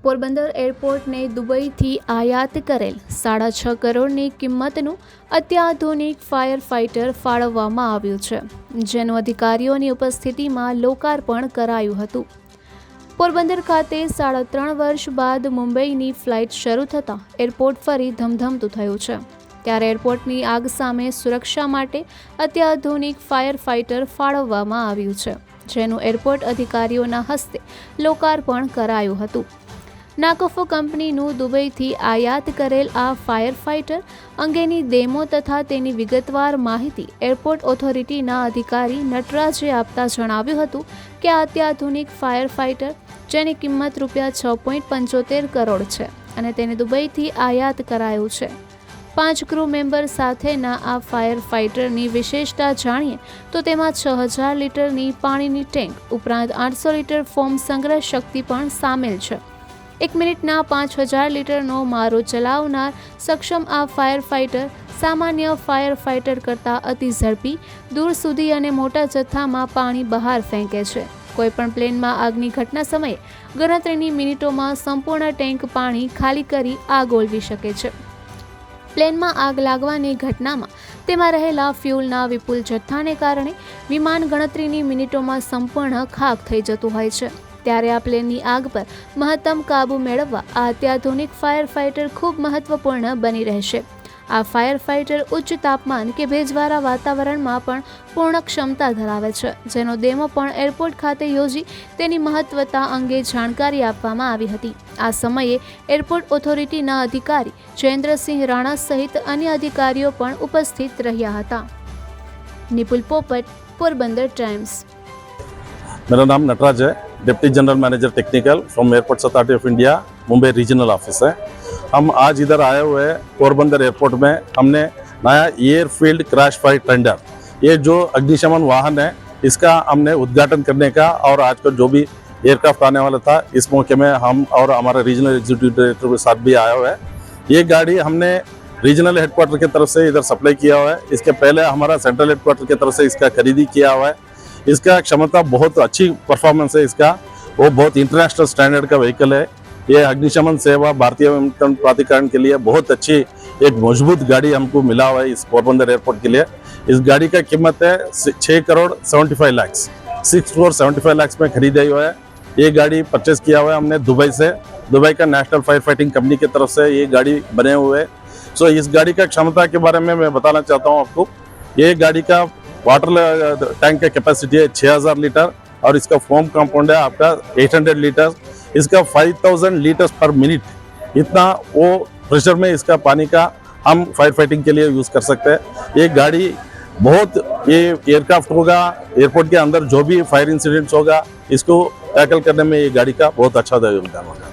પોરબંદર એરપોર્ટને દુબઈથી આયાત કરેલ 6.5 કરોડની કિંમતનું અત્યાધુનિક ફાયર ફાઇટર ફાળવવામાં આવ્યું છે, જેનું અધિકારીઓની ઉપસ્થિતિમાં લોકાર્પણ કરાયું હતું. પોરબંદર ખાતે 3.5 વર્ષ બાદ મુંબઈની ફ્લાઇટ શરૂ થતાં એરપોર્ટ ફરી ધમધમતું થયું છે. ત્યારે એરપોર્ટની આગ સામે સુરક્ષા માટે અત્યાધુનિક ફાયર ફાઇટર ફાળવવામાં આવ્યું છે, જેનું એરપોર્ટ અધિકારીઓના હસ્તે લોકાર્પણ કરાયું હતું. નાકોફો કંપનીનું દુબઈથી આયાત કરેલ આ ફાયર ફાઇટર અંગેની ડેમો તથા તેની વિગતવાર માહિતી એરપોર્ટ ઓથોરિટીના અધિકારી નટરાજે આપતા જણાવ્યું હતું કે આ અત્યાધુનિક ફાયર ફાઇટર, જેની કિંમત ₹6.75 કરોડ છે અને તેને દુબઈથી આયાત કરાયું છે. 5 ક્રૂ મેમ્બર સાથેના આ ફાયર ફાઇટરની વિશેષતા જાણીએ તો તેમાં 6000 લીટરની પાણીની ટેન્ક ઉપરાંત 800 લીટર ફોમ સંગ્રહ શક્તિ પણ સામેલ છે. 1 મિનિટના 5000 લીટરનો મારો ચલાવનાર સક્ષમ આ ફાયર ફાઇટર સામાન્ય ફાયર ફાઇટર કરતાં અતિ ઝડપી, દૂર સુધી અને મોટા જથ્થામાં પાણી બહાર ફેંકે છે. કોઈપણ પ્લેનમાં આગની ઘટના સમયે ગણતરીની મિનિટોમાં સંપૂર્ણ ટેન્ક પાણી ખાલી કરી આગ ઓલવી શકે છે. પ્લેનમાં આગ લાગવાની ઘટનામાં તેમાં રહેલા ફ્યુલના વિપુલ જથ્થાને કારણે વિમાન ગણતરીની મિનિટોમાં સંપૂર્ણ ખાક થઈ જતું હોય છે. ત્યારે આ પ્લેનની આગ પર મહત્તમ કાબૂ મેળવવા આ અત્યાધુનિક ફાયર ફાઇટર ખૂબ મહત્વપૂર્ણ બની રહેશે. આ ફાયર ફાઇટર ઉચ્ચ તાપમાન કે ભેજવાળા વાતાવરણમાં પણ પૂર્ણ ક્ષમતા ધરાવે છે, જેનો ડેમો પણ એરપોર્ટ ખાતે યોજી તેની મહત્વતા અંગે જાણકારી આપવામાં આવી હતી. આ સમયે એરપોર્ટ ઓથોરિટીના અધિકારી જયેન્દ્રસિંહ રાણા સહિત અન્ય અધિકારીઓ પણ ઉપસ્થિત રહ્યા હતા. નિપુલ પોપટ, પોરબંદર टाइम्स। मेरा नाम नटराज है, deputy general manager technical from airports authority of India, Mumbai regional office है। हम आज इधर आए हुए हैं पोरबंदर एयरपोर्ट में। हमने नया एयरफील्ड क्रैश फाइट टेंडर, ये जो अग्निशमन वाहन है, इसका हमने उद्घाटन करने का और आज का जो भी एयरक्राफ्ट आने वाला था, इस मौके में हम और हमारे रीजनल एग्जीक्यूटिव डायरेक्टर के साथ भी आया हुआ है। ये गाड़ी हमने रीजनल हेडक्वार्टर की तरफ से इधर सप्लाई किया हुआ है। इसके पहले हमारा सेंट्रल हेडक्वार्टर की तरफ से इसका खरीदी किया हुआ है। इसका क्षमता बहुत अच्छी परफॉर्मेंस है इसका, वो बहुत इंटरनेशनल स्टैंडर्ड का व्हीकल है। ये अग्निशमन सेवा भारतीय विमानन प्राधिकरण के लिए बहुत अच्छी एक मजबूत गाड़ी हमको मिला हुआ है इस पोरबंदर एयरपोर्ट के लिए। इस गाड़ी का कीमत है 6 करोड़ 75 लाख, 6 करोड़ 75 लाख में खरीदा हुआ है। ये गाड़ी परचेज किया हुआ है हमने दुबई से, दुबई का नेशनल फायर फाइटिंग कंपनी की तरफ से ये गाड़ी बने हुए है। सो इस गाड़ी का क्षमता के बारे में मैं बताना चाहता हूँ आपको। ये गाड़ी का वाटर टैंक का कैपेसिटी है 6000 लीटर और इसका फोम कंपाउंड है आपका 800 लीटर। इसका 5000 लीटर्स पर मिनट, इतना वो प्रेशर में इसका पानी का हम फायर फाइटिंग के लिए यूज़ कर सकते हैं। ये गाड़ी बहुत, ये एयरक्राफ्ट होगा, एयरपोर्ट के अंदर जो भी फायर इंसिडेंट्स होगा, इसको टैकल करने में ये गाड़ी का बहुत अच्छा योगदान होगा।